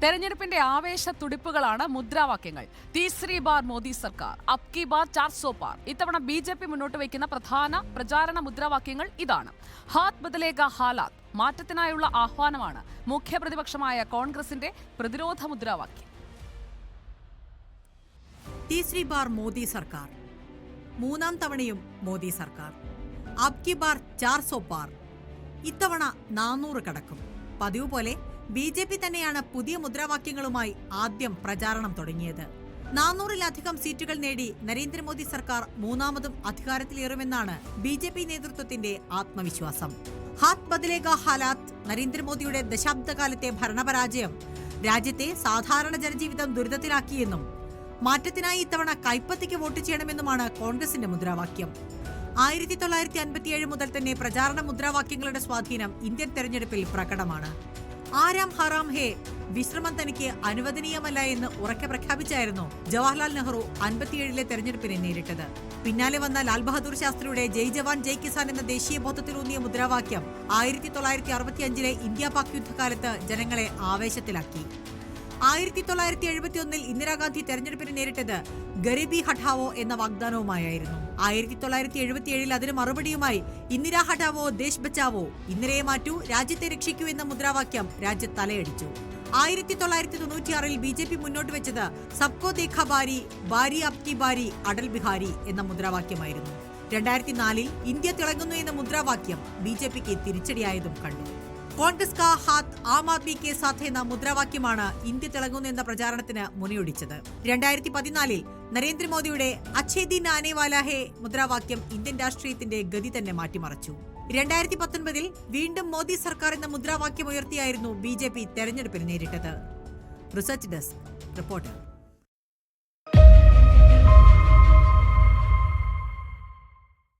തെരഞ്ഞെടുപ്പിന്റെ ആവേശ തുടിപ്പുകളാണ് മുദ്രാവാക്യങ്ങൾ. തീസ്രി ബാർ മോദി സർക്കാർ, അബ് കി ബാർ 400 പാർ. ഇത്തവണ ബിജെപി മുന്നോട്ട് വയ്ക്കുന്ന പ്രധാന പ്രചാരണ മുദ്രാവാക്യങ്ങൾ ഇതാണ്. ഹാത്ത് ബദലേഗ ഹാലാത്ത്, മാറ്റത്തിനായുള്ള ആഹ്വാനമാണ് മുഖ്യപ്രതിപക്ഷമായ കോൺഗ്രസിന്റെ പ്രതിരോധ മുദ്രാവാക്യം. തീസ്രി ബാർ മോദി സർക്കാർ, മൂന്നാം തവണയും മോദി സർക്കാർ. അബ് കി ബാർ 400 പാർ, ഇത്തവണ 400 കടക്കും. പതിവ് പോലെ ബിജെപി തന്നെയാണ് പുതിയ മുദ്രാവാക്യങ്ങളുമായി ആദ്യം പ്രചാരണം തുടങ്ങിയത്. 400-ലധികം സീറ്റുകൾ നേടി നരേന്ദ്രമോദി സർക്കാർ മൂന്നാമതും അധികാരത്തിലേറുമെന്നാണ് ബിജെപി നേതൃത്വത്തിന്റെ ആത്മവിശ്വാസം. ഹാത്ത് ബദലേഗ ഹാലാത്ത്, നരേന്ദ്രമോദിയുടെ ദശാബ്ദകാലത്തെ ഭരണപരാജയം രാജ്യത്തെ സാധാരണ ജനജീവിതം ദുരിതത്തിലാക്കിയെന്നും മാറ്റത്തിനായി ഇത്തവണ കൈപ്പത്തിക്ക് വോട്ട് ചെയ്യണമെന്നുമാണ് കോൺഗ്രസിന്റെ മുദ്രാവാക്യം. 1957 മുതൽ തന്നെ പ്രചാരണ മുദ്രാവാക്യങ്ങളുടെ സ്വാധീനം ഇന്ത്യൻ തെരഞ്ഞെടുപ്പിൽ പ്രകടമാണ്. ആരാം ഹറാം ഹേ, വിശ്രമം തനിക്ക് അനുവദനീയമല്ല എന്ന് ഉറക്കെ പ്രഖ്യാപിച്ചായിരുന്നു ജവഹർലാൽ നെഹ്റു 57-ലെ തെരഞ്ഞെടുപ്പിനെ നേരിട്ടത്. പിന്നാലെ വന്ന ലാൽ ബഹദൂർ ശാസ്ത്രിയുടെ ജയ് ജവാൻ ജയ് കിസാൻ എന്ന ദേശീയ ബോധത്തിലൂന്നിയ മുദ്രാവാക്യം 1965-ലെ ഇന്ത്യ പാക് യുദ്ധകാലത്ത് ജനങ്ങളെ ആവേശത്തിലാക്കി. 1971-ൽ ഇന്ദിരാഗാന്ധി തെരഞ്ഞെടുപ്പിനെ നേരിട്ടത് ഗരീബി ഹഠാവോ എന്ന വാഗ്ദാനവുമായിരുന്നു. 1977-ൽ അതിന് മറുപടിയുമായി ഇന്ദിരാ ഹഠാവോ ദേശ് ബച്ചാവോ, ഇന്ദിരയെ മാറ്റൂ രാജ്യത്തെ രക്ഷിക്കൂ എന്ന മുദ്രാവാക്യം രാജ്യത്ത് തലയടിച്ചു. 1996-ൽ ബിജെപി മുന്നോട്ട് വെച്ചത് സബ്കോ ദേഖാ ബാരി, ബാരി അബ് കി ബാരി, അടൽ ബിഹാരി എന്ന മുദ്രാവാക്യമായിരുന്നു. 2004-ൽ ഇന്ത്യ തിളങ്ങുന്നു എന്ന മുദ്രാവാക്യം ബിജെപിക്ക് തിരിച്ചടിയായതും കണ്ടു. കോൺഗ്രസ് കാ ഹാത്ത് ആം ആദ്മി കെ സാത്ത് എന്ന മുദ്രാവാക്യമാണ് ഇന്ത്യ തിളങ്ങുന്നു എന്ന പ്രചാരണത്തിന് മുനയൊടിച്ചത്. 2014-ൽ നരേന്ദ്രമോദിയുടെ അച്ഛേ ദിൻ ആനെ വാലാ ഹേ മുദ്രാവാക്യം ഇന്ത്യൻ രാഷ്ട്രീയത്തിന്റെ ഗതി തന്നെ മാറ്റിമറിച്ചു. 2019-ൽ വീണ്ടും മോദി സർക്കാർ എന്ന മുദ്രാവാക്യം ഉയർത്തിയായിരുന്നു ബിജെപി തെരഞ്ഞെടുപ്പിന് നേരിട്ടത്. Research desk reporter.